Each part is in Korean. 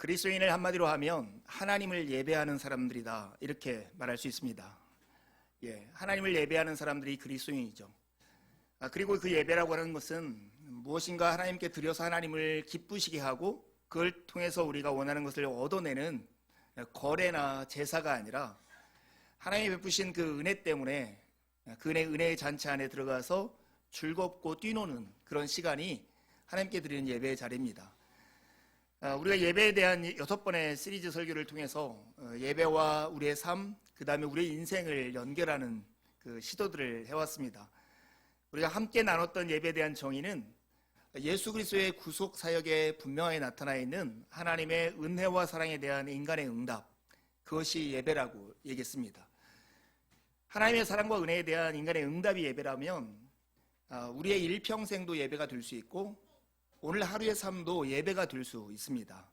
그리스도인을 한마디로 하면 하나님을 예배하는 사람들이다, 이렇게 말할 수 있습니다. 하나님을 예배하는 사람들이 그리스도인이죠. 그리고 그 예배라고 하는 것은 무엇인가 하나님께 드려서 하나님을 기쁘시게 하고 그걸 통해서 우리가 원하는 것을 얻어내는 거래나 제사가 아니라 하나님이 베푸신 그 은혜 때문에 그 은혜의 잔치 안에 들어가서 즐겁고 뛰노는 그런 시간이 하나님께 드리는 예배의 자리입니다. 우리가 예배에 대한 6번의 시리즈 설교를 통해서 예배와 우리의 삶, 그 다음에 우리의 인생을 연결하는 그 시도들을 해왔습니다. 우리가 함께 나눴던 예배에 대한 정의는 예수 그리스도의 구속 사역에 분명하게 나타나 있는 하나님의 은혜와 사랑에 대한 인간의 응답, 그것이 예배라고 얘기했습니다. 하나님의 사랑과 은혜에 대한 인간의 응답이 예배라면 우리의 일평생도 예배가 될 수 있고 오늘 하루의 삶도 예배가 될 수 있습니다.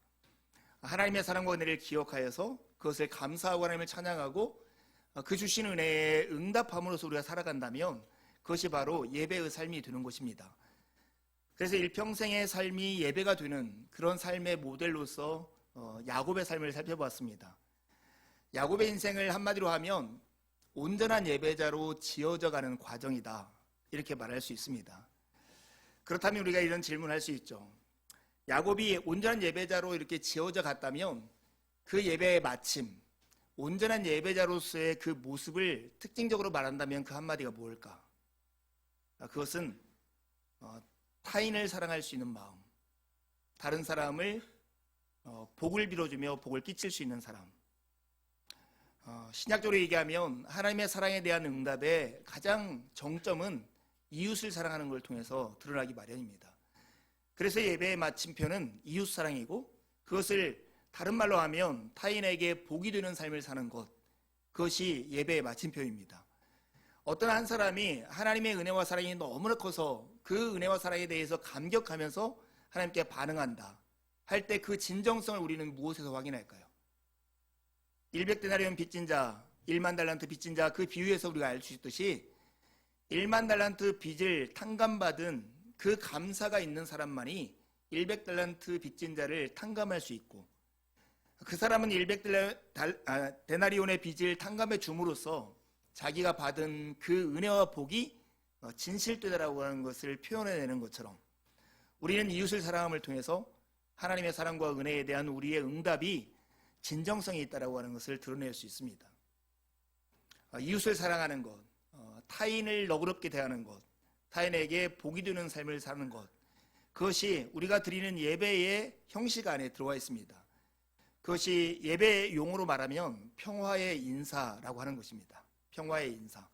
하나님의 사랑과 은혜를 기억하여서 그것을 감사하고 하나님을 찬양하고 그 주신 은혜에 응답함으로써 우리가 살아간다면 그것이 바로 예배의 삶이 되는 것입니다. 그래서 일평생의 삶이 예배가 되는 그런 삶의 모델로서 야곱의 삶을 살펴보았습니다. 야곱의 인생을 한마디로 하면 온전한 예배자로 지어져 가는 과정이다, 이렇게 말할 수 있습니다. 그렇다면 우리가 이런 질문을 할 수 있죠. 야곱이 온전한 예배자로 이렇게 지어져 갔다면 그 예배의 마침, 온전한 예배자로서의 그 모습을 특징적으로 말한다면 그 한마디가 뭘까? 그것은 타인을 사랑할 수 있는 마음, 다른 사람을 복을 빌어주며 복을 끼칠 수 있는 사람. 신약적으로 얘기하면 하나님의 사랑에 대한 응답의 가장 정점은 이웃을 사랑하는 걸 통해서 드러나기 마련입니다. 그래서 예배의 마침표는 이웃 사랑이고 그것을 다른 말로 하면 타인에게 복이 되는 삶을 사는 것, 그것이 예배의 마침표입니다. 어떤 한 사람이 하나님의 은혜와 사랑이 너무나 커서 그 은혜와 사랑에 대해서 감격하면서 하나님께 반응한다 할 때 그 진정성을 우리는 무엇에서 확인할까요? 100데나리온 빚진 자, 1만 달란트 빚진 자, 그 비유에서 우리가 알 수 있듯이 1만 달란트 빚을 탕감받은 그 감사가 있는 사람만이 100달란트 빚진 자를 탕감할 수 있고, 그 사람은 100데나리온의 빚을 탕감해 줌으로써 자기가 받은 그 은혜와 복이 진실되다라고 하는 것을 표현해내는 것처럼 우리는 이웃을 사랑함을 통해서 하나님의 사랑과 은혜에 대한 우리의 응답이 진정성이 있다라고 하는 것을 드러낼 수 있습니다. 이웃을 사랑하는 것, 타인을 너그럽게 대하는 것, 타인에게 복이 되는 삶을 사는 것, 그것이 우리가 드리는 예배의 형식 안에 들어와 있습니다. 그것이 예배 용어로 말하면 평화의 인사라고 하는 것입니다. 평화의 인사.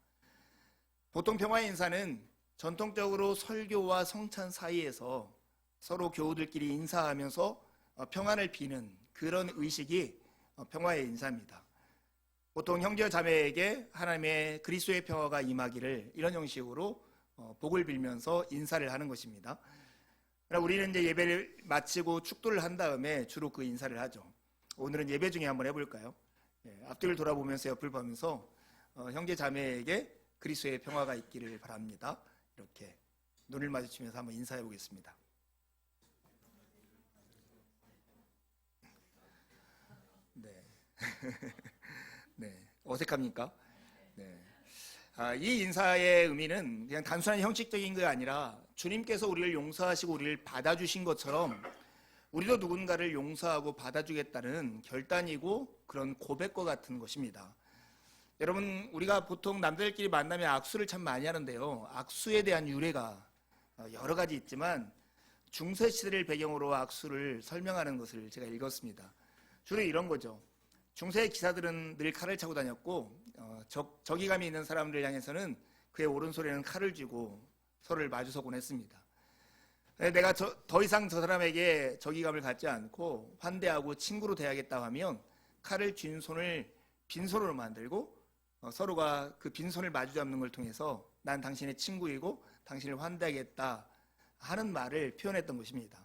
보통 평화의 인사는 전통적으로 설교와 성찬 사이에서 서로 교우들끼리 인사하면서 평안을 비는 그런 의식이 평화의 인사입니다. 보통 형제와 자매에게 하나님의 그리스도의 평화가 임하기를, 이런 형식으로 복을 빌면서 인사를 하는 것입니다. 우리는 이제 예배를 마치고 축도를 한 다음에 주로 그 인사를 하죠. 오늘은 예배 중에 한번 해볼까요? 앞뒤를 돌아보면서 옆을 보면서 형제 자매에게 그리스도의 평화가 있기를 바랍니다. 이렇게 눈을 마주치면서 한번 인사해 보겠습니다. 네. 네. 어색합니까? 네. 이 인사의 의미는 그냥 단순한 형식적인 게 아니라 주님께서 우리를 용서하시고 우리를 받아주신 것처럼 우리도 누군가를 용서하고 받아주겠다는 결단이고 그런 고백과 같은 것입니다. 여러분, 우리가 보통 남들끼리 만나면 악수를 참 많이 하는데요, 악수에 대한 유래가 여러 가지 있지만 중세시대를 배경으로 악수를 설명하는 것을 제가 읽었습니다. 주로 이런 거죠. 중세 기사들은 늘 칼을 차고 다녔고 적이감이 있는 사람들 향해서는 그의 오른손에는 칼을 쥐고 서로를 마주서곤 했습니다. 내가 더 이상 저 사람에게 적이감을 갖지 않고 환대하고 친구로 대하겠다 하면 칼을 쥔 손을 빈손으로 만들고 서로가 그 빈손을 마주 잡는 걸 통해서 난 당신의 친구이고 당신을 환대하겠다 하는 말을 표현했던 것입니다.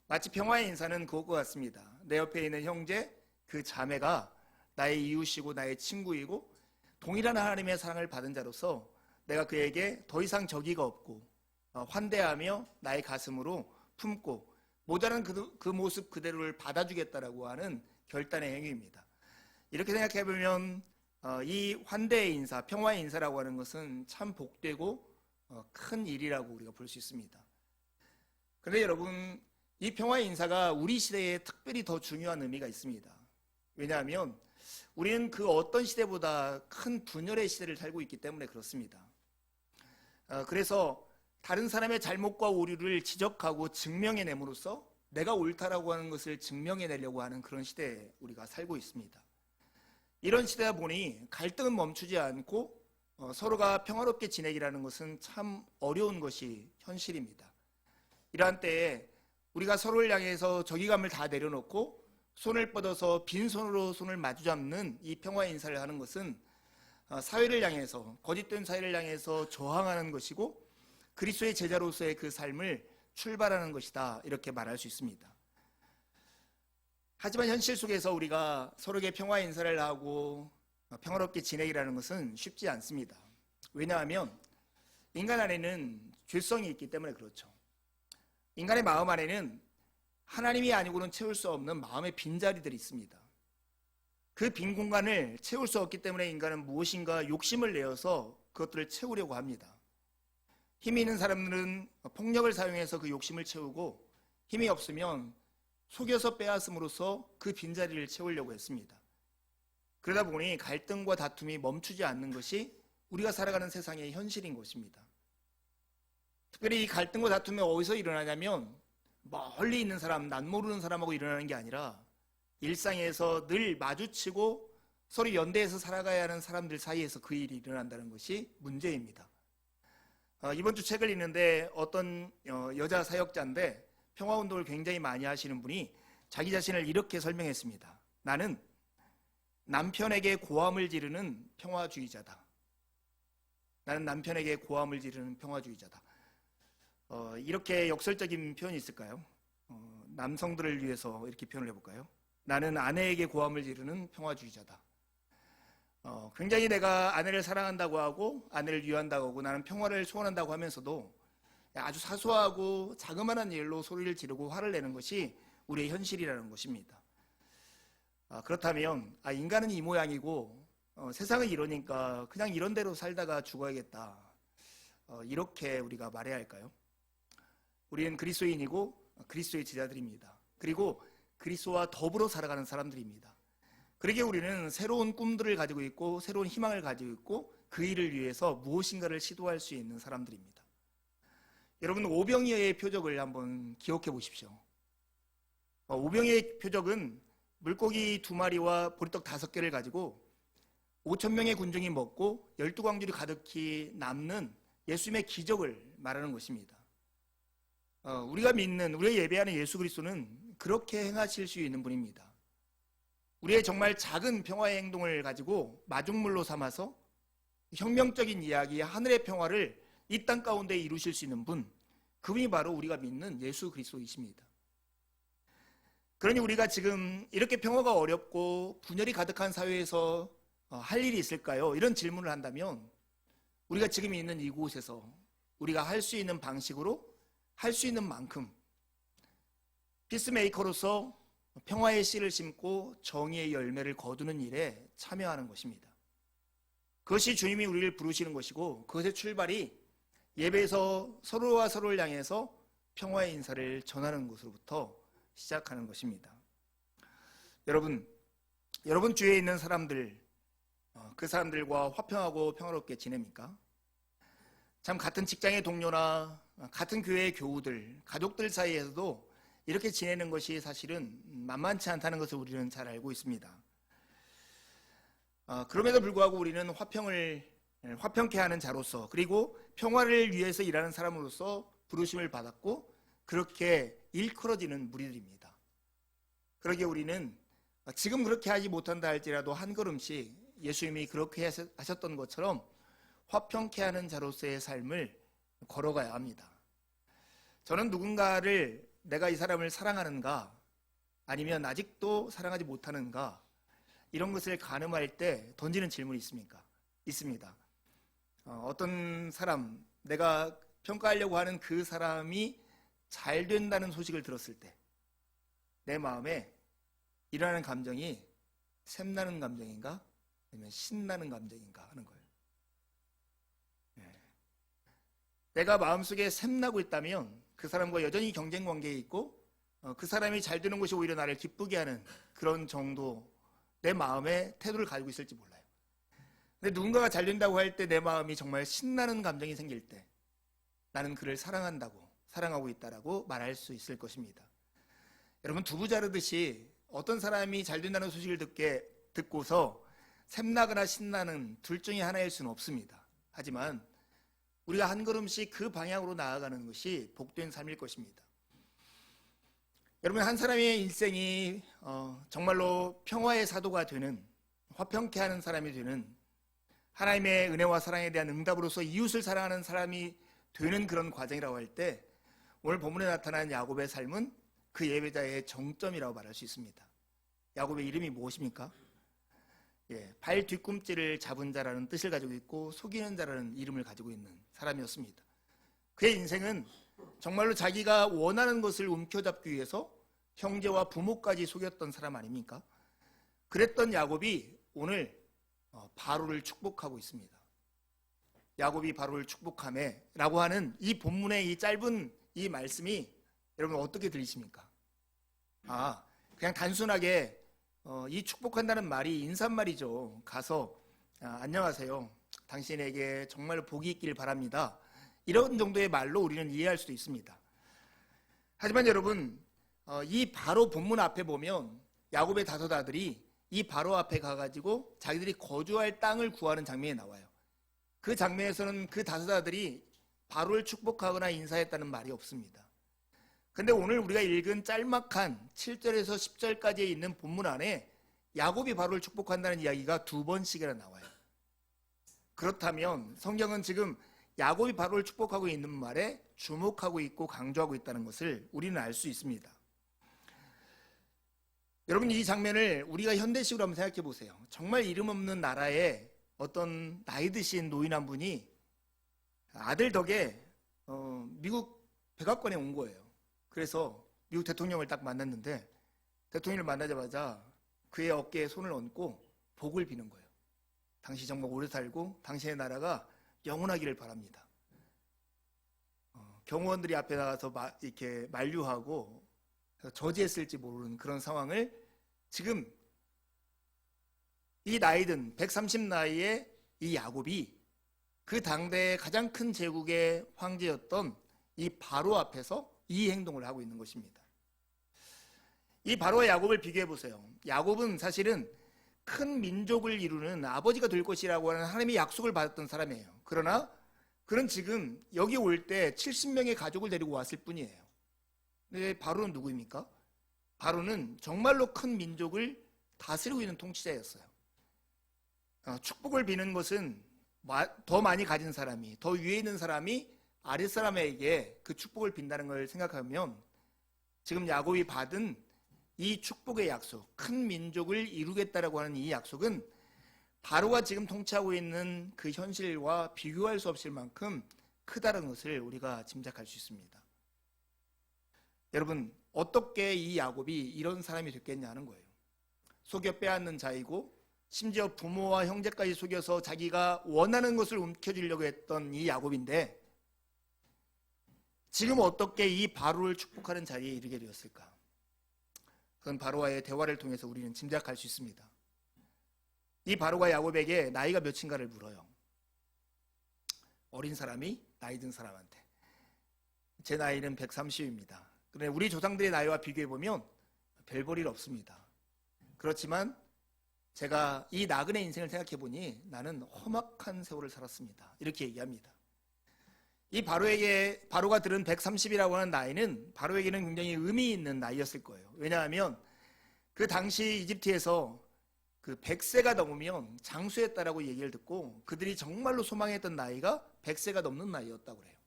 마치 평화의 인사는 그것과 같습니다. 내 옆에 있는 형제, 그 자매가 나의 이웃이고 나의 친구이고 동일한 하나님의 사랑을 받은 자로서 내가 그에게 더 이상 적의가 없고 환대하며 나의 가슴으로 품고 모자란 그 모습 그대로를 받아주겠다라고 하는 결단의 행위입니다. 이렇게 생각해 보면 이 환대의 인사, 평화의 인사라고 하는 것은 참 복되고 큰 일이라고 우리가 볼 수 있습니다. 그런데 여러분, 이 평화의 인사가 우리 시대에 특별히 더 중요한 의미가 있습니다. 왜냐하면 우리는 그 어떤 시대보다 큰 분열의 시대를 살고 있기 때문에 그렇습니다. 그래서 다른 사람의 잘못과 오류를 지적하고 증명해냄으로써 내가 옳다라고 하는 것을 증명해내려고 하는 그런 시대에 우리가 살고 있습니다. 이런 시대다 보니 갈등은 멈추지 않고 서로가 평화롭게 지내기라는 것은 참 어려운 것이 현실입니다. 이러한 때에 우리가 서로를 향해서 적의감을 다 내려놓고 손을 뻗어서 빈손으로 손을 마주잡는 이 평화의 인사를 하는 것은 사회를 향해서, 거짓된 사회를 향해서 저항하는 것이고 그리스도의 제자로서의 그 삶을 출발하는 것이다, 이렇게 말할 수 있습니다. 하지만 현실 속에서 우리가 서로에게 평화의 인사를 하고 평화롭게 지내기라는 것은 쉽지 않습니다. 왜냐하면 인간 안에는 죄성이 있기 때문에 그렇죠. 인간의 마음 안에는 하나님이 아니고는 채울 수 없는 마음의 빈자리들이 있습니다. 그 빈 공간을 채울 수 없기 때문에 인간은 무엇인가 욕심을 내어서 그것들을 채우려고 합니다. 힘이 있는 사람들은 폭력을 사용해서 그 욕심을 채우고, 힘이 없으면 속여서 빼앗음으로써 그 빈자리를 채우려고 했습니다. 그러다 보니 갈등과 다툼이 멈추지 않는 것이 우리가 살아가는 세상의 현실인 것입니다. 특별히 이 갈등과 다툼이 어디서 일어나냐면 멀리 있는 사람, 난 모르는 사람하고 일어나는 게 아니라 일상에서 늘 마주치고 서로 연대해서 살아가야 하는 사람들 사이에서 그 일이 일어난다는 것이 문제입니다. 이번 주 책을 읽는데 어떤 여자 사역자인데 평화운동을 굉장히 많이 하시는 분이 자기 자신을 이렇게 설명했습니다. 나는 남편에게 고함을 지르는 평화주의자다. 나는 남편에게 고함을 지르는 평화주의자다. 이렇게 역설적인 표현이 있을까요? 남성들을 위해서 이렇게 표현을 해볼까요? 나는 아내에게 고함을 지르는 평화주의자다. 굉장히 내가 아내를 사랑한다고 하고 아내를 위한다고 하고 나는 평화를 소원한다고 하면서도 아주 사소하고 자그마한 일로 소리를 지르고 화를 내는 것이 우리의 현실이라는 것입니다. 그렇다면 인간은 이 모양이고 세상은 이러니까 그냥 이런 대로 살다가 죽어야겠다, 이렇게 우리가 말해야 할까요? 우리는 그리스도인이고 그리스도의 제자들입니다. 그리고 그리스도와 더불어 살아가는 사람들입니다. 그러기에 우리는 새로운 꿈들을 가지고 있고 새로운 희망을 가지고 있고 그 일을 위해서 무엇인가를 시도할 수 있는 사람들입니다. 여러분, 오병이어의 표적을 한번 기억해 보십시오. 오병이어의 표적은 물고기 2마리와 보리떡 5개를 가지고 5,000명의 군중이 먹고 12광줄이 가득히 남는 예수님의 기적을 말하는 것입니다. 우리가 믿는, 우리가 예배하는 예수 그리스도는 그렇게 행하실 수 있는 분입니다. 우리의 정말 작은 평화의 행동을 가지고 마중물로 삼아서 혁명적인 이야기, 하늘의 평화를 이 땅 가운데 이루실 수 있는 분, 그분이 바로 우리가 믿는 예수 그리스도이십니다. 그러니 우리가 지금 이렇게 평화가 어렵고 분열이 가득한 사회에서 할 일이 있을까요? 이런 질문을 한다면 우리가 지금 있는 이곳에서 우리가 할 수 있는 방식으로 할 수 있는 만큼 피스메이커로서 평화의 씨를 심고 정의의 열매를 거두는 일에 참여하는 것입니다. 그것이 주님이 우리를 부르시는 것이고 그것의 출발이 예배에서 서로와 서로를 향해서 평화의 인사를 전하는 것으로부터 시작하는 것입니다. 여러분 주위에 있는 사람들, 그 사람들과 화평하고 평화롭게 지냅니까? 참 같은 직장의 동료나 같은 교회의 교우들, 가족들 사이에서도 이렇게 지내는 것이 사실은 만만치 않다는 것을 우리는 잘 알고 있습니다. 그럼에도 불구하고 우리는 화평케 하는 자로서, 그리고 평화를 위해서 일하는 사람으로서 부르심을 받았고 그렇게 일컬어지는 무리들입니다. 그러기에 우리는 지금 그렇게 하지 못한다 할지라도 한 걸음씩 예수님이 그렇게 하셨던 것처럼 화평케 하는 자로서의 삶을 걸어가야 합니다. 저는 누군가를 내가 이 사람을 사랑하는가 아니면 아직도 사랑하지 못하는가, 이런 것을 가늠할 때 던지는 질문이 있습니다. 어떤 사람, 내가 평가하려고 하는 그 사람이 잘 된다는 소식을 들었을 때 내 마음에 일어나는 감정이 샘나는 감정인가 아니면 신나는 감정인가 하는 거예요. 내가 마음속에 샘나고 있다면 그 사람과 여전히 경쟁 관계에 있고 그 사람이 잘 되는 것이 오히려 나를 기쁘게 하는 그런 정도 내 마음의 태도를 가지고 있을지 몰라요. 근데 누군가가 잘 된다고 할 때 내 마음이 정말 신나는 감정이 생길 때 나는 그를 사랑하고 있다라고 말할 수 있을 것입니다. 여러분, 두부 자르듯이 어떤 사람이 잘 된다는 소식을 듣고서 샘나거나 신나는 둘 중에 하나일 수는 없습니다. 하지만 우리가 한 걸음씩 그 방향으로 나아가는 것이 복된 삶일 것입니다. 여러분, 한 사람의 일생이 정말로 평화의 사도가 되는, 화평케 하는 사람이 되는, 하나님의 은혜와 사랑에 대한 응답으로서 이웃을 사랑하는 사람이 되는 그런 과정이라고 할 때 오늘 본문에 나타난 야곱의 삶은 그 예배자의 정점이라고 말할 수 있습니다. 야곱의 이름이 무엇입니까? 발 뒤꿈치를 잡은 자라는 뜻을 가지고 있고 속이는 자라는 이름을 가지고 있는 사람이었습니다. 그의 인생은 정말로 자기가 원하는 것을 움켜잡기 위해서 형제와 부모까지 속였던 사람 아닙니까? 그랬던 야곱이 오늘 바로를 축복하고 있습니다. 야곱이 바로를 축복하매 라고 하는 이 본문의 이 짧은 이 말씀이 여러분 어떻게 들리십니까? 그냥 단순하게 이 축복한다는 말이 인사말이죠. 가서 안녕하세요, 당신에게 정말 복이 있길 바랍니다, 이런 정도의 말로 우리는 이해할 수도 있습니다. 하지만 여러분, 이 바로 본문 앞에 보면 야곱의 다섯 아들이 이 바로 앞에 가가지고 자기들이 거주할 땅을 구하는 장면이 나와요. 그 장면에서는 그 다섯 아들이 바로를 축복하거나 인사했다는 말이 없습니다. 근데 오늘 우리가 읽은 짤막한 7절에서 10절까지에 있는 본문 안에 야곱이 바로를 축복한다는 이야기가 2번씩이나 나와요. 그렇다면 성경은 지금 야곱이 바로를 축복하고 있는 말에 주목하고 있고 강조하고 있다는 것을 우리는 알 수 있습니다. 여러분, 이 장면을 우리가 현대식으로 한번 생각해 보세요. 정말 이름 없는 나라에 어떤 나이 드신 노인 한 분이 아들 덕에 미국 백악관에 온 거예요. 그래서 미국 대통령을 딱 만났는데 대통령을 만나자마자 그의 어깨에 손을 얹고 복을 비는 거예요. 당신 정말 오래 살고 당신의 나라가 영원하기를 바랍니다. 경호원들이 앞에 나가서 이렇게 만류하고 저지했을지 모르는 그런 상황을 지금 이 나이든 130 나이에 이 야곱이 그 당대의 가장 큰 제국의 황제였던 이 바로 앞에서 이 행동을 하고 있는 것입니다. 이 바로와 야곱을 비교해 보세요. 야곱은 사실은 큰 민족을 이루는 아버지가 될 것이라고 하는 하나님의 약속을 받았던 사람이에요. 그러나 그는 지금 여기 올 때 70명의 가족을 데리고 왔을 뿐이에요. 근데 바로는 누구입니까? 바로는 정말로 큰 민족을 다스리고 있는 통치자였어요. 축복을 비는 것은 더 많이 가진 사람이, 더 위에 있는 사람이 아랫사람에게 그 축복을 빈다는 걸 생각하면 지금 야곱이 받은 이 축복의 약속, 큰 민족을 이루겠다라고 하는 이 약속은 바로가 지금 통치하고 있는 그 현실과 비교할 수 없을 만큼 크다는 것을 우리가 짐작할 수 있습니다. 여러분, 어떻게 이 야곱이 이런 사람이 됐겠냐는 거예요. 속여 빼앗는 자이고 심지어 부모와 형제까지 속여서 자기가 원하는 것을 움켜쥐려고 했던 이 야곱인데 지금 어떻게 이 바로를 축복하는 자리에 이르게 되었을까? 그건 바로와의 대화를 통해서 우리는 짐작할 수 있습니다. 이 바로가 야곱에게 나이가 몇인가를 물어요. 어린 사람이 나이 든 사람한테. 제 나이는 130입니다. 그런데 우리 조상들의 나이와 비교해보면 별 볼 일 없습니다. 그렇지만 제가 이 나그네 인생을 생각해보니 나는 험악한 세월을 살았습니다. 이렇게 얘기합니다. 이 바로가 들은 130이라고 하는 나이는 바로에게는 굉장히 의미 있는 나이였을 거예요. 왜냐하면 그 당시 이집트에서 그 100세가 넘으면 장수했다라고 얘기를 듣고 그들이 정말로 소망했던 나이가 100세가 넘는 나이였다고 그래요.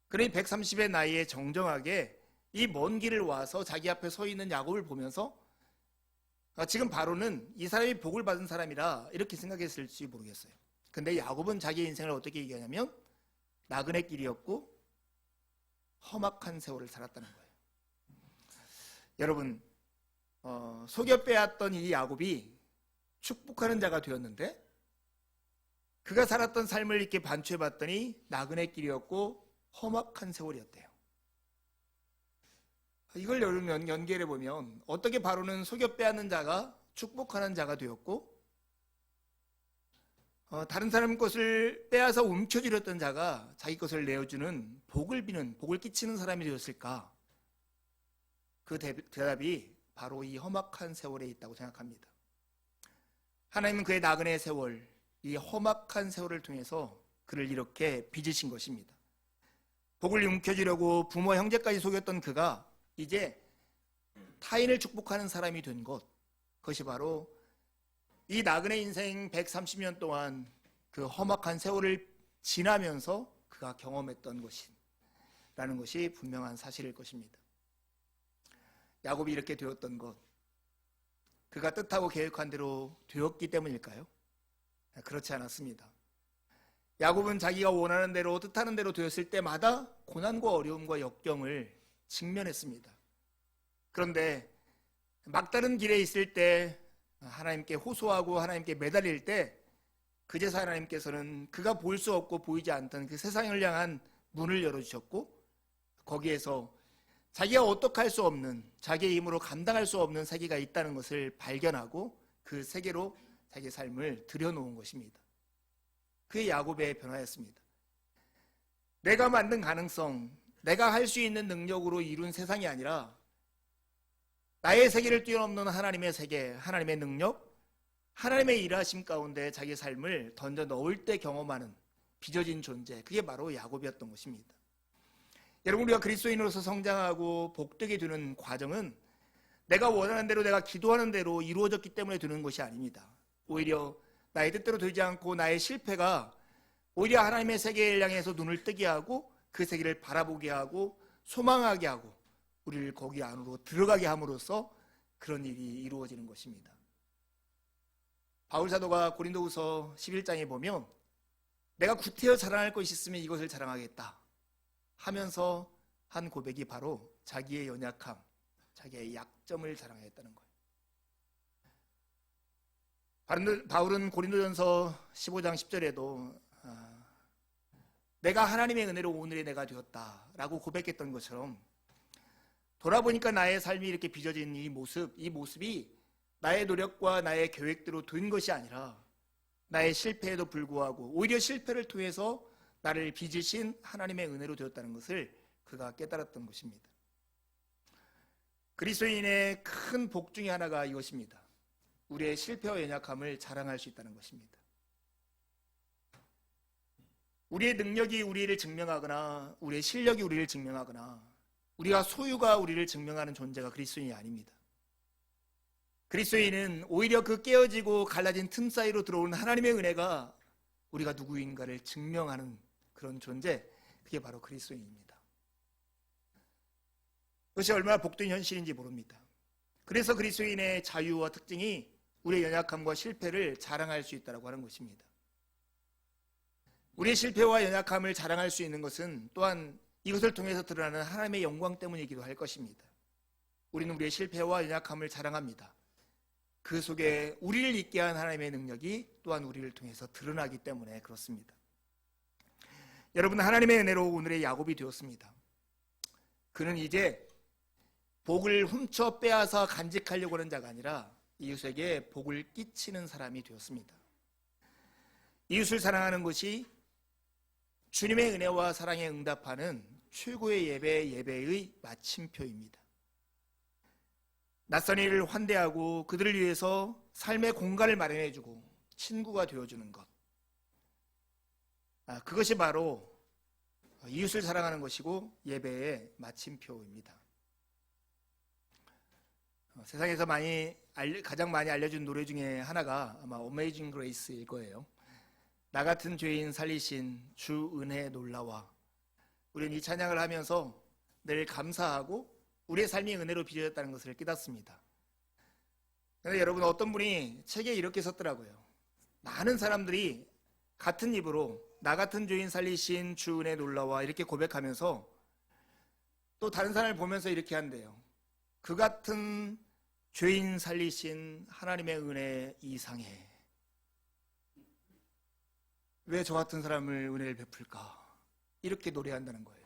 그러니 130의 나이에 정정하게 이 먼 길을 와서 자기 앞에 서 있는 야곱을 보면서 지금 바로는 이 사람이 복을 받은 사람이라 이렇게 생각했을지 모르겠어요. 근데 야곱은 자기 인생을 어떻게 얘기하냐면 나그네 길이었고 험악한 세월을 살았다는 거예요. 여러분, 속여 빼앗던 이 야곱이 축복하는 자가 되었는데 그가 살았던 삶을 이렇게 반추해 봤더니 나그네 길이었고 험악한 세월이었대요. 이걸 여러분 연결해 보면 어떻게 바로는 속여 빼앗는 자가 축복하는 자가 되었고 다른 사람 것을 빼앗아 움켜쥐렸던 자가 자기 것을 내어주는 복을 비는, 복을 끼치는 사람이 되었을까? 그 대답이 바로 이 험악한 세월에 있다고 생각합니다. 하나님은 그의 나그네 세월, 이 험악한 세월을 통해서 그를 이렇게 빚으신 것입니다. 복을 움켜쥐려고 부모 형제까지 속였던 그가 이제 타인을 축복하는 사람이 된 것, 그것이 바로 이 나그네 인생 130년 동안 그 험악한 세월을 지나면서 그가 경험했던 것이라는 것이 분명한 사실일 것입니다. 야곱이 이렇게 되었던 것, 그가 뜻하고 계획한 대로 되었기 때문일까요? 그렇지 않았습니다. 야곱은 자기가 원하는 대로 뜻하는 대로 되었을 때마다 고난과 어려움과 역경을 직면했습니다. 그런데 막다른 길에 있을 때 하나님께 호소하고 하나님께 매달릴 때 그제서 하나님께서는 그가 볼 수 없고 보이지 않던 그 세상을 향한 문을 열어주셨고 거기에서 자기가 어떻게 할 수 없는, 자기의 힘으로 감당할 수 없는 세계가 있다는 것을 발견하고 그 세계로 자기의 삶을 들여놓은 것입니다. 그게 야곱의 변화였습니다. 내가 만든 가능성, 내가 할 수 있는 능력으로 이룬 세상이 아니라 나의 세계를 뛰어넘는 하나님의 세계, 하나님의 능력, 하나님의 일하심 가운데 자기의 삶을 던져 넣을 때 경험하는 빚어진 존재, 그게 바로 야곱이었던 것입니다. 여러분, 우리가 그리스도인으로서 성장하고 복되게 되는 과정은 내가 원하는 대로, 내가 기도하는 대로 이루어졌기 때문에 되는 것이 아닙니다. 오히려 나의 뜻대로 되지 않고 나의 실패가 오히려 하나님의 세계를 향해서 눈을 뜨게 하고 그 세계를 바라보게 하고 소망하게 하고 우리를 거기 안으로 들어가게 함으로써 그런 일이 이루어지는 것입니다. 바울 사도가 고린도후서 11장에 보면 내가 구태여 자랑할 것이 있으면 이것을 자랑하겠다 하면서 한 고백이 바로 자기의 연약함, 자기의 약점을 자랑하겠다는 거예요. 바울은 고린도전서 15장 10절에도 내가 하나님의 은혜로 오늘의 내가 되었다라고 고백했던 것처럼 돌아보니까 나의 삶이 이렇게 빚어진 이 모습이 나의 노력과 나의 계획대로 된 것이 아니라 나의 실패에도 불구하고 오히려 실패를 통해서 나를 빚으신 하나님의 은혜로 되었다는 것을 그가 깨달았던 것입니다. 그리스도인의 큰 복 중에 하나가 이것입니다. 우리의 실패와 연약함을 자랑할 수 있다는 것입니다. 우리의 능력이 우리를 증명하거나 우리의 실력이 우리를 증명하거나 우리가 소유가 우리를 증명하는 존재가 그리스도인이 아닙니다. 그리스도인은 오히려 그 깨어지고 갈라진 틈 사이로 들어오는 하나님의 은혜가 우리가 누구인가를 증명하는 그런 존재, 그게 바로 그리스도인입니다. 그것이 얼마나 복된 현실인지 모릅니다. 그래서 그리스도인의 자유와 특징이 우리의 연약함과 실패를 자랑할 수 있다고 하는 것입니다. 우리의 실패와 연약함을 자랑할 수 있는 것은 또한 이것을 통해서 드러나는 하나님의 영광 때문이기도 할 것입니다. 우리는 우리의 실패와 연약함을 자랑합니다. 그 속에 우리를 있게 한 하나님의 능력이 또한 우리를 통해서 드러나기 때문에 그렇습니다. 여러분, 하나님의 은혜로 오늘의 야곱이 되었습니다. 그는 이제 복을 훔쳐 빼앗아 간직하려고 하는 자가 아니라 이웃에게 복을 끼치는 사람이 되었습니다. 이웃을 사랑하는 것이 주님의 은혜와 사랑에 응답하는 최고의 예배의 마침표입니다. 낯선 이를 환대하고 그들을 위해서 삶의 공간을 마련해주고 친구가 되어주는 것, 그것이 바로 이웃을 사랑하는 것이고 예배의 마침표입니다. 세상에서 가장 많이 알려진 노래 중에 하나가 아마 어메이징 그레이스일 거예요. 나 같은 죄인 살리신 주 은혜 놀라와. 우리는 이 찬양을 하면서 늘 감사하고 우리의 삶이 은혜로 빚어졌다는 것을 깨닫습니다. 그런데 여러분, 어떤 분이 책에 이렇게 썼더라고요. 많은 사람들이 같은 입으로 나 같은 죄인 살리신 주 은혜 놀라와 이렇게 고백하면서 또 다른 사람을 보면서 이렇게 한대요. 그 같은 죄인 살리신 하나님의 은혜 이상해. 왜 저 같은 사람을 은혜를 베풀까? 이렇게 노래한다는 거예요.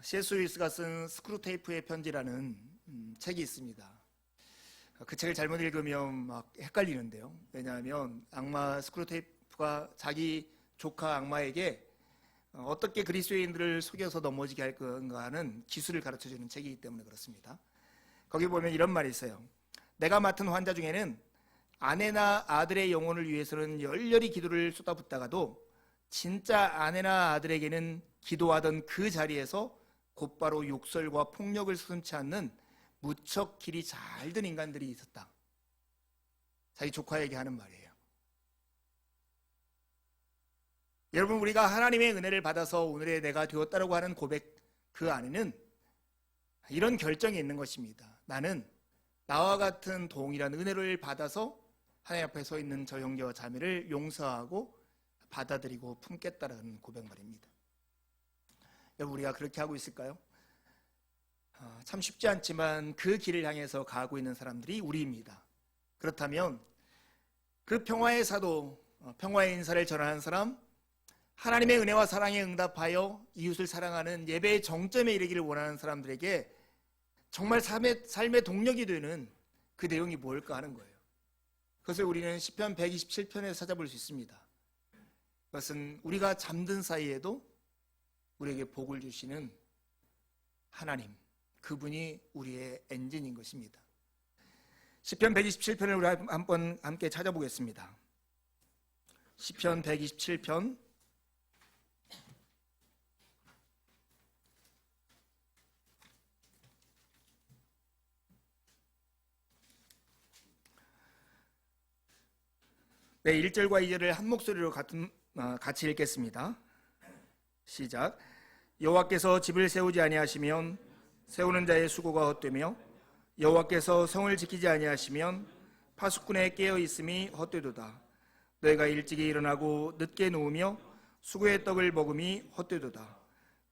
C.S. 루이스가 쓴 스크루테이프의 편지라는 책이 있습니다. 그 책을 잘못 읽으면 막 헷갈리는데요. 왜냐하면 악마 스크루테이프가 자기 조카 악마에게 어떻게 그리스도인들을 속여서 넘어지게 할 건가 하는 기술을 가르쳐주는 책이기 때문에 그렇습니다. 거기 보면 이런 말이 있어요. 내가 맡은 환자 중에는 아내나 아들의 영혼을 위해서는 열렬히 기도를 쏟아붓다가도 진짜 아내나 아들에게는 기도하던 그 자리에서 곧바로 욕설과 폭력을 서슴지 않는 무척 길이 잘 든 인간들이 있었다. 자기 조카에게 하는 말이에요. 여러분, 우리가 하나님의 은혜를 받아서 오늘의 내가 되었다라고 하는 고백, 그 안에는 이런 결정이 있는 것입니다. 나는 나와 같은 동일한 은혜를 받아서 하나님 앞에 서 있는 저 형제와 자매를 용서하고 받아들이고 품겠다라는 고백 말입니다. 여러분, 우리가 그렇게 하고 있을까요? 참 쉽지 않지만 그 길을 향해서 가고 있는 사람들이 우리입니다. 그렇다면 그 평화의 사도, 평화의 인사를 전하는 사람, 하나님의 은혜와 사랑에 응답하여 이웃을 사랑하는 예배의 정점에 이르기를 원하는 사람들에게 정말 삶의 동력이 되는 그 내용이 뭘까 하는 거예요. 그것을 우리는 시편 127편에서 찾아볼 수 있습니다. 그것은 우리가 잠든 사이에도 우리에게 복을 주시는 하나님, 그분이 우리의 엔진인 것입니다. 시편 127편을 우리 한번 함께 찾아보겠습니다. 시편 127편 네, 1절과 2절을 한 목소리로 같이 읽겠습니다. 시작. 여호와께서 집을 세우지 아니하시면 세우는 자의 수고가 헛되며 여호와께서 성을 지키지 아니하시면 파수꾼의 깨어 있음이 헛되도다. 너희가 일찍이 일어나고 늦게 누우며 수고의 떡을 먹음이 헛되도다.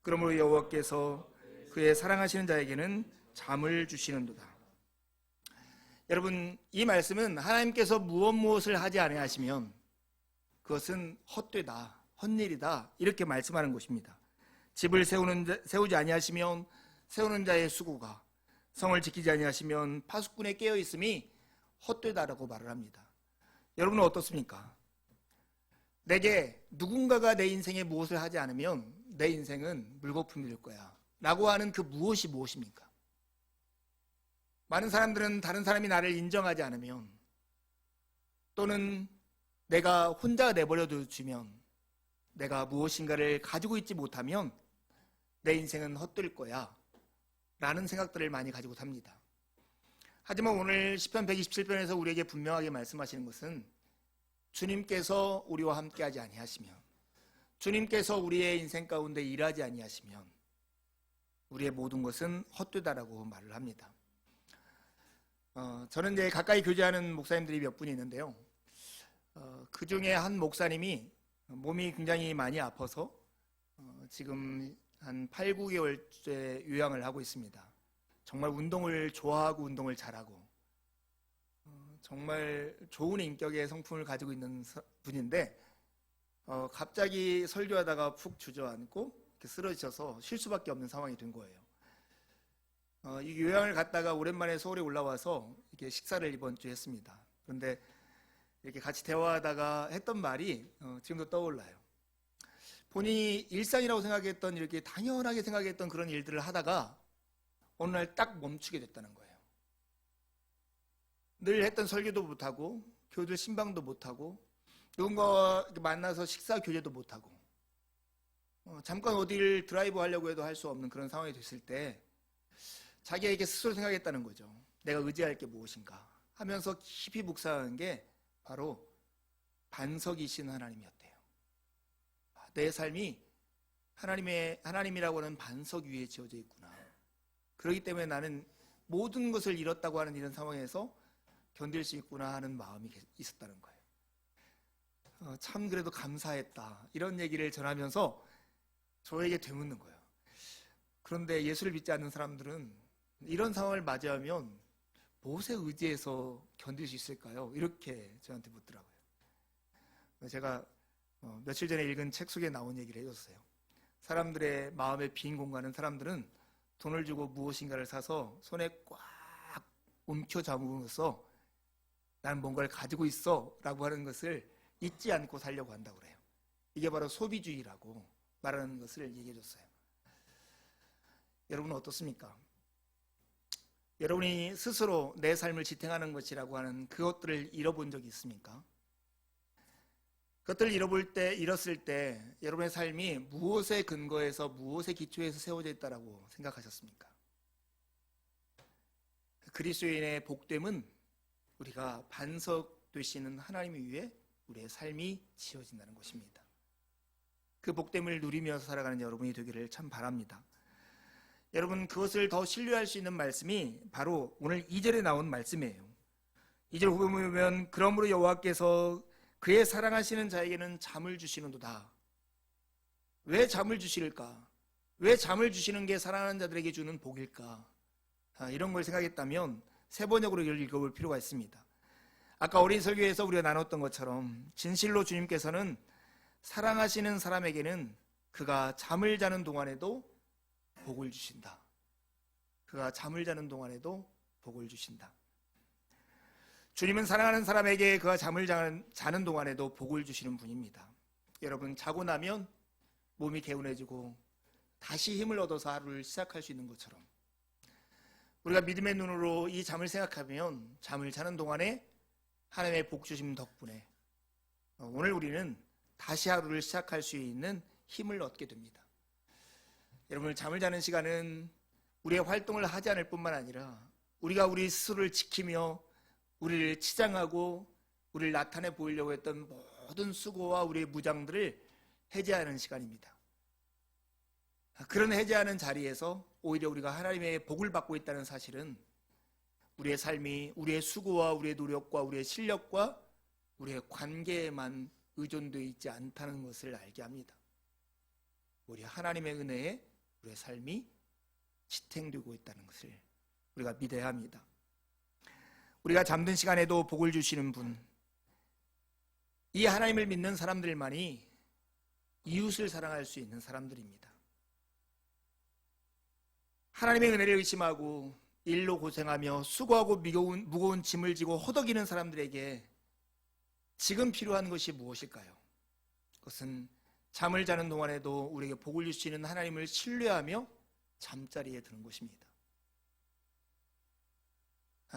그러므로 여호와께서 그의 사랑하시는 자에게는 잠을 주시는도다. 여러분, 이 말씀은 하나님께서 무엇을 하지 아니하시면 그것은 헛되다, 헛일이다, 이렇게 말씀하는 것입니다. 집을 세우지 아니하시면 세우는 자의 수고가, 성을 지키지 아니하시면 파수꾼의 깨어 있음이 헛되다라고 말을 합니다. 여러분은 어떻습니까? 내게 누군가가 내 인생에 무엇을 하지 않으면 내 인생은 물거품이 될 거야 라고 하는 그 무엇입니까? 많은 사람들은 다른 사람이 나를 인정하지 않으면, 또는 내가 혼자 내버려 두면, 내가 무엇인가를 가지고 있지 못하면 내 인생은 헛될 거야 라는 생각들을 많이 가지고 삽니다. 하지만 오늘 시편 127편에서 우리에게 분명하게 말씀하시는 것은 주님께서 우리와 함께하지 아니하시면, 주님께서 우리의 인생 가운데 일하지 아니하시면 우리의 모든 것은 헛되다라고 말을 합니다. 저는 이제 가까이 교제하는 목사님들이 몇 분이 있는데요. 그 중에 한 목사님이 몸이 굉장히 많이 아파서 지금 한 8, 9개월째 요양을 하고 있습니다. 정말 운동을 좋아하고 운동을 잘하고 정말 좋은 인격의 성품을 가지고 있는 분인데 갑자기 설교하다가 푹 주저앉고 이렇게 쓰러지셔서 쉴 수밖에 없는 상황이 된 거예요. 이 요양을 갔다가 오랜만에 서울에 올라와서 이렇게 식사를 이번 주에 했습니다. 그런데 이렇게 같이 대화하다가 했던 말이 지금도 떠올라요. 본인이 일상이라고 생각했던, 이렇게 당연하게 생각했던 그런 일들을 하다가 어느 날 딱 멈추게 됐다는 거예요. 늘 했던 설교도 못하고 교들 신방도 못하고 누군가와 만나서 식사 교제도 못하고 잠깐 어디를 드라이브 하려고 해도 할 수 없는 그런 상황이 됐을 때 자기에게 스스로 생각했다는 거죠. 내가 의지할 게 무엇인가 하면서 깊이 묵상하는 게 바로 반석이신 하나님이었대요. 내 삶이 하나님이라고 하는 반석 위에 지어져 있구나. 그렇기 때문에 나는 모든 것을 잃었다고 하는 이런 상황에서 견딜 수 있구나 하는 마음이 있었다는 거예요. 참 그래도 감사했다, 이런 얘기를 전하면서 저에게 되묻는 거예요. 그런데 예수를 믿지 않는 사람들은 이런 상황을 맞이하면 무엇에 의지해서 견딜 수 있을까요? 이렇게 저한테 묻더라고요. 제가 며칠 전에 읽은 책 속에 나온 얘기를 해줬어요. 사람들의 마음의 빈 공간은 사람들은 돈을 주고 무엇인가를 사서 손에 꽉 움켜 잡으면서 나는 뭔가를 가지고 있어 라고 하는 것을 잊지 않고 살려고 한다고 그래요. 이게 바로 소비주의라고 말하는 것을 얘기해 줬어요. 여러분은 어떻습니까? 여러분이 스스로 내 삶을 지탱하는 것이라고 하는 그것들을 잃어본 적이 있습니까? 그것들을 잃었을 때 여러분의 삶이 무엇에 근거해서 무엇에 기초해서 세워져 있다라고 생각하셨습니까? 그리스도인의 복됨은 우리가 반석 되시는 하나님 위에 우리의 삶이 지어진다는 것입니다. 그 복됨을 누리면서 살아가는 여러분이 되기를 참 바랍니다. 여러분, 그것을 더 신뢰할 수 있는 말씀이 바로 오늘 2절에 나온 말씀이에요. 2절 후반부에 보면 그러므로 여호와께서 그의 사랑하시는 자에게는 잠을 주시는도다. 왜 잠을 주실까? 왜 잠을 주시는 게 사랑하는 자들에게 주는 복일까? 이런 걸 생각했다면 세 번역으로 이걸 읽어볼 필요가 있습니다. 아까 어린 설교에서 우리가 나눴던 것처럼 진실로 주님께서는 사랑하시는 사람에게는 그가 잠을 자는 동안에도 복을 주신다. 그가 잠을 자는 동안에도 복을 주신다. 주님은 사랑하는 사람에게 그가 잠을 자는 동안에도 복을 주시는 분입니다. 여러분, 자고 나면 몸이 개운해지고 다시 힘을 얻어서 하루를 시작할 수 있는 것처럼 우리가 믿음의 눈으로 이 잠을 생각하면 잠을 자는 동안에 하나님의 복 주심 덕분에 오늘 우리는 다시 하루를 시작할 수 있는 힘을 얻게 됩니다. 여러분, 잠을 자는 시간은 우리의 활동을 하지 않을 뿐만 아니라 우리가 우리 스스로를 지키며 우리를 치장하고 우리를 나타내 보이려고 했던 모든 수고와 우리의 무장들을 해제하는 시간입니다. 그런 해제하는 자리에서 오히려 우리가 하나님의 복을 받고 있다는 사실은 우리의 삶이 우리의 수고와 우리의 노력과 우리의 실력과 우리의 관계에만 의존되어 있지 않다는 것을 알게 합니다. 우리 하나님의 은혜에 우리의 삶이 지탱되고 있다는 것을 우리가 믿어야 합니다. 우리가 잠든 시간에도 복을 주시는 분, 이 하나님을 믿는 사람들만이 이웃을 사랑할 수 있는 사람들입니다. 하나님의 은혜를 의심하고 일로 고생하며 수고하고 무거운 짐을 지고 허덕이는 사람들에게 지금 필요한 것이 무엇일까요? 그것은 잠을 자는 동안에도 우리에게 복을 주시는 하나님을 신뢰하며 잠자리에 드는 것입니다.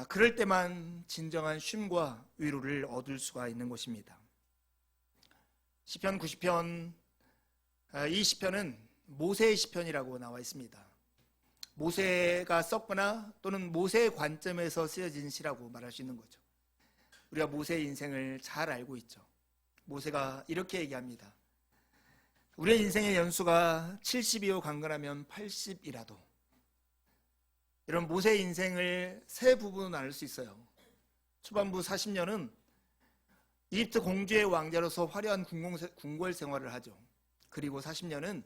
그럴 때만 진정한 쉼과 위로를 얻을 수가 있는 것입니다. 시편 90편, 이 시편은 모세의 시편이라고 나와 있습니다. 모세가 썼거나 또는 모세의 관점에서 쓰여진 시라고 말할 수 있는 거죠. 우리가 모세의 인생을 잘 알고 있죠. 모세가 이렇게 얘기합니다. 우리의 인생의 연수가 70이요 강건하면 80이라도. 이런 모세의 인생을 세 부분으로 나눌 수 있어요. 초반부 40년은 이집트 공주의 왕자로서 화려한 궁궐 생활을 하죠. 그리고 40년은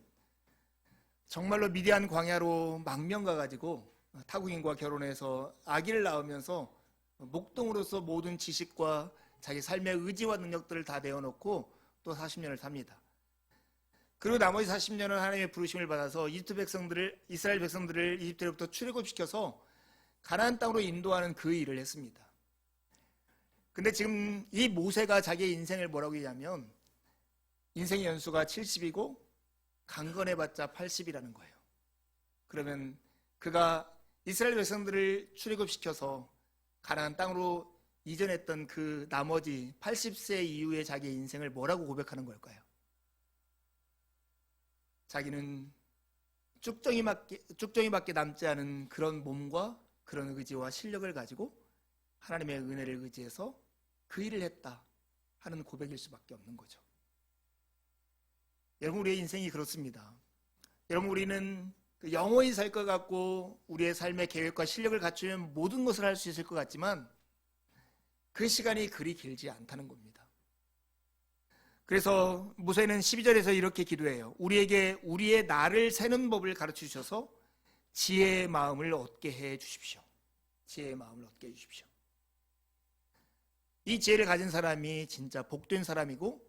정말로 미디안 광야로 망명 가가지고 타국인과 결혼해서 아기를 낳으면서 목동으로서 모든 지식과 자기 삶의 의지와 능력들을 다 내어놓고 또 40년을 삽니다. 그리고 나머지 40년은 하나님의 부르심을 받아서 이스라엘 백성들을 이집트로부터 출애굽시켜서 가나안 땅으로 인도하는 그 일을 했습니다. 근데 지금 이 모세가 자기의 인생을 뭐라고 얘기하면 인생의 연수가 70이고 강건해봤자 80이라는 거예요. 그러면 그가 이스라엘 백성들을 출애굽시켜서 가나안 땅으로 이전했던 그 나머지 80세 이후의 자기의 인생을 뭐라고 고백하는 걸까요? 자기는 쭉정이밖에 남지 않은 그런 몸과 그런 의지와 실력을 가지고 하나님의 은혜를 의지해서 그 일을 했다 하는 고백일 수밖에 없는 거죠. 여러분, 우리의 인생이 그렇습니다. 여러분, 우리는 영원히 살 것 같고 우리의 삶의 계획과 실력을 갖추면 모든 것을 할 수 있을 것 같지만 그 시간이 그리 길지 않다는 겁니다. 그래서 모세는 12절에서 이렇게 기도해요. 우리에게 우리의 날을 세는 법을 가르쳐 주셔서 지혜의 마음을 얻게 해 주십시오. 지혜의 마음을 얻게 해 주십시오. 이 지혜를 가진 사람이 진짜 복된 사람이고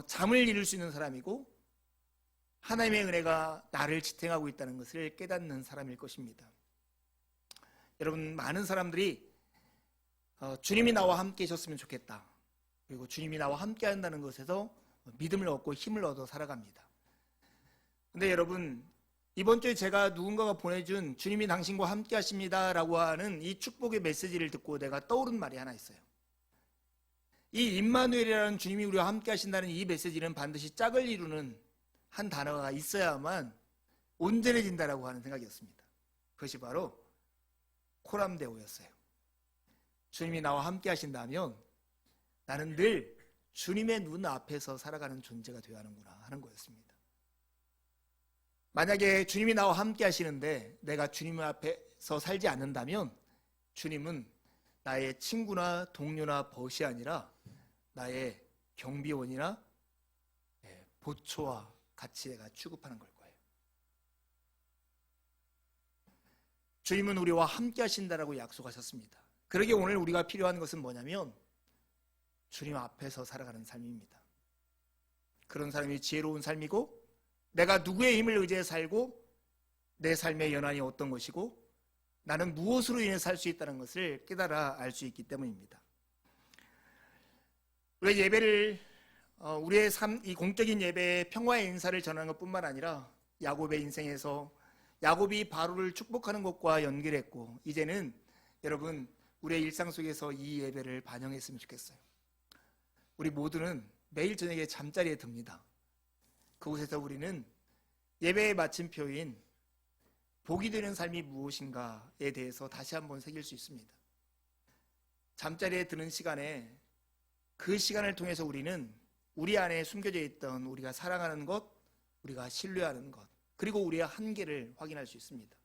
잠을 이룰 수 있는 사람이고 하나님의 은혜가 나를 지탱하고 있다는 것을 깨닫는 사람일 것입니다. 여러분, 많은 사람들이 주님이 나와 함께 하셨으면 좋겠다, 그리고 주님이 나와 함께 한다는 것에서 믿음을 얻고 힘을 얻어 살아갑니다. 근데 여러분, 이번 주에 제가 누군가가 보내준 주님이 당신과 함께 하십니다 라고 하는 이 축복의 메시지를 듣고 내가 떠오른 말이 하나 있어요. 이 임마누엘이라는 주님이 우리와 함께 하신다는 이 메시지는 반드시 짝을 이루는 한 단어가 있어야만 온전해진다라고 하는 생각이었습니다. 그것이 바로 코람데오였어요. 주님이 나와 함께 하신다면 나는 늘 주님의 눈 앞에서 살아가는 존재가 되어야 하는구나 하는 거였습니다. 만약에 주님이 나와 함께 하시는데 내가 주님 앞에서 살지 않는다면 주님은 나의 친구나 동료나 벗이 아니라 나의 경비원이나 보초와 같이 내가 취급하는 걸 거예요. 주님은 우리와 함께 하신다라고 약속하셨습니다. 그러기에 오늘 우리가 필요한 것은 뭐냐면 주님 앞에서 살아가는 삶입니다. 그런 삶이 지혜로운 삶이고 내가 누구의 힘을 의지해 살고 내 삶의 연한이 어떤 것이고 나는 무엇으로 인해 살 수 있다는 것을 깨달아 알 수 있기 때문입니다. 우리의 예배를 우리의 삶, 이 공적인 예배에 평화의 인사를 전하는 것뿐만 아니라 야곱의 인생에서 야곱이 바로를 축복하는 것과 연결했고 이제는 여러분 우리의 일상 속에서 이 예배를 반영했으면 좋겠어요. 우리 모두는 매일 저녁에 잠자리에 듭니다. 그곳에서 우리는 예배의 마침표인 복이 되는 삶이 무엇인가에 대해서 다시 한번 새길 수 있습니다. 잠자리에 드는 시간에 그 시간을 통해서 우리는 우리 안에 숨겨져 있던 우리가 사랑하는 것, 우리가 신뢰하는 것, 그리고 우리의 한계를 확인할 수 있습니다.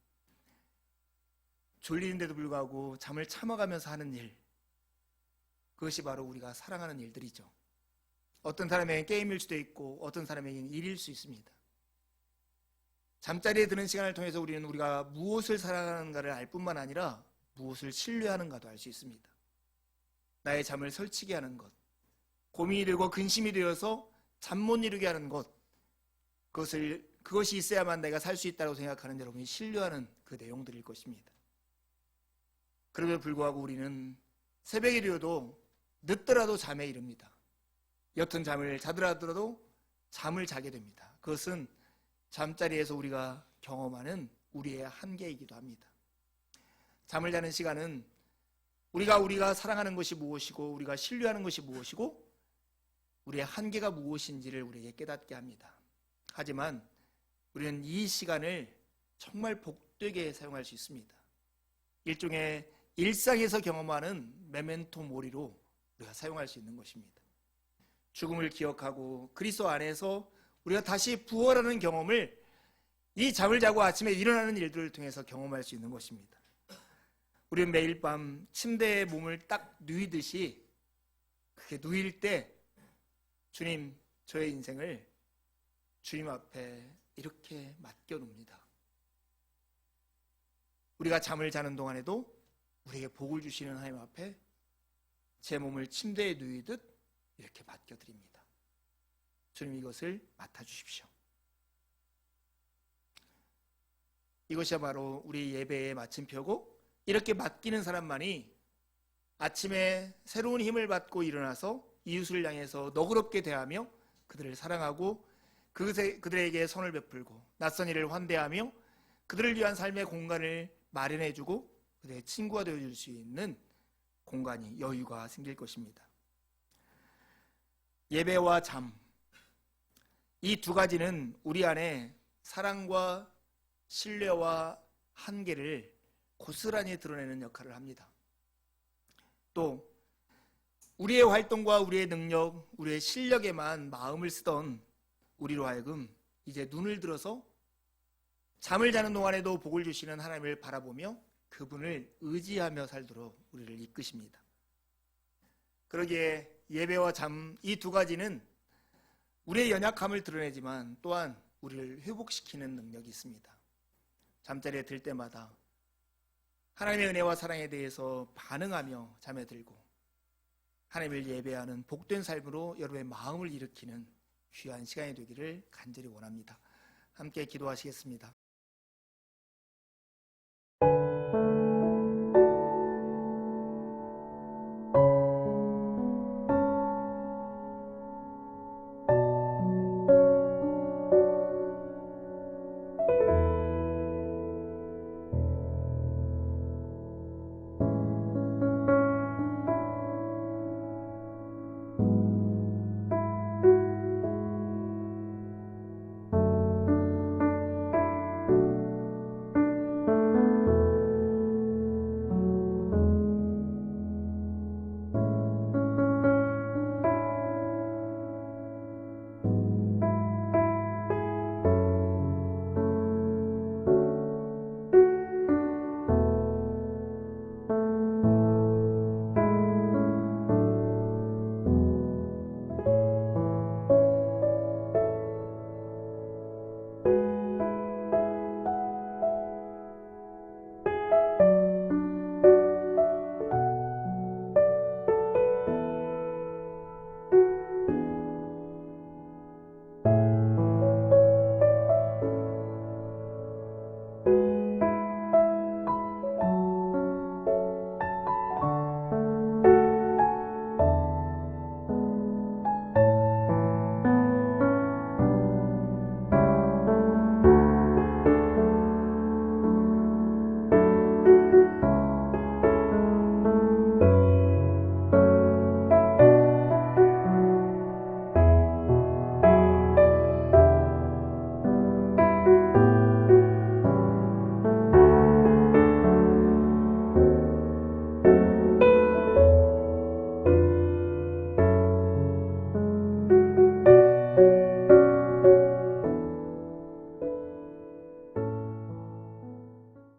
졸리는데도 불구하고 잠을 참아가면서 하는 일, 그것이 바로 우리가 사랑하는 일들이죠. 어떤 사람에게는 게임일 수도 있고 어떤 사람에게는 일일 수 있습니다. 잠자리에 드는 시간을 통해서 우리는 우리가 무엇을 사랑하는가를 알 뿐만 아니라 무엇을 신뢰하는가도 알 수 있습니다. 나의 잠을 설치게 하는 것, 고민이 되고 근심이 되어서 잠 못 이루게 하는 것, 그것이 있어야만 내가 살 수 있다고 생각하는 여러분이 신뢰하는 그 내용들일 것입니다. 그럼에도 불구하고 우리는 새벽이 되어도 늦더라도 잠에 이릅니다. 옅은 잠을 자더라도 잠을 자게 됩니다. 그것은 잠자리에서 우리가 경험하는 우리의 한계이기도 합니다. 잠을 자는 시간은 우리가 사랑하는 것이 무엇이고 우리가 신뢰하는 것이 무엇이고 우리의 한계가 무엇인지를 우리에게 깨닫게 합니다. 하지만 우리는 이 시간을 정말 복되게 사용할 수 있습니다. 일종의 일상에서 경험하는 메멘토 모리로 우리가 사용할 수 있는 것입니다. 죽음을 기억하고 그리스도 안에서 우리가 다시 부활하는 경험을 이 잠을 자고 아침에 일어나는 일들을 통해서 경험할 수 있는 것입니다. 우리는 매일 밤 침대에 몸을 딱 누이듯이 그렇게 누일 때 주님, 저의 인생을 주님 앞에 이렇게 맡겨놓습니다. 우리가 잠을 자는 동안에도 우리에게 복을 주시는 하나님 앞에 제 몸을 침대에 누이듯 이렇게 맡겨드립니다. 주님, 이것을 맡아주십시오. 이것이야말로 우리 예배의 마침표고 이렇게 맡기는 사람만이 아침에 새로운 힘을 받고 일어나서 이웃을 향해서 너그럽게 대하며 그들을 사랑하고 그들에게 선을 베풀고 낯선 이를 환대하며 그들을 위한 삶의 공간을 마련해주고 그들의 친구가 되어줄 수 있는 공간이 여유가 생길 것입니다. 예배와 잠, 이 두 가지는 우리 안에 사랑과 신뢰와 한계를 고스란히 드러내는 역할을 합니다. 또 우리의 활동과 우리의 능력, 우리의 실력에만 마음을 쓰던 우리로 하여금 이제 눈을 들어서 잠을 자는 동안에도 복을 주시는 하나님을 바라보며 그분을 의지하며 살도록 우리를 이끄십니다. 그러기에 예배와 잠 이 두 가지는 우리의 연약함을 드러내지만 또한 우리를 회복시키는 능력이 있습니다. 잠자리에 들 때마다 하나님의 은혜와 사랑에 대해서 반응하며 잠에 들고 하나님을 예배하는 복된 삶으로 여러분의 마음을 일으키는 귀한 시간이 되기를 간절히 원합니다. 함께 기도하시겠습니다.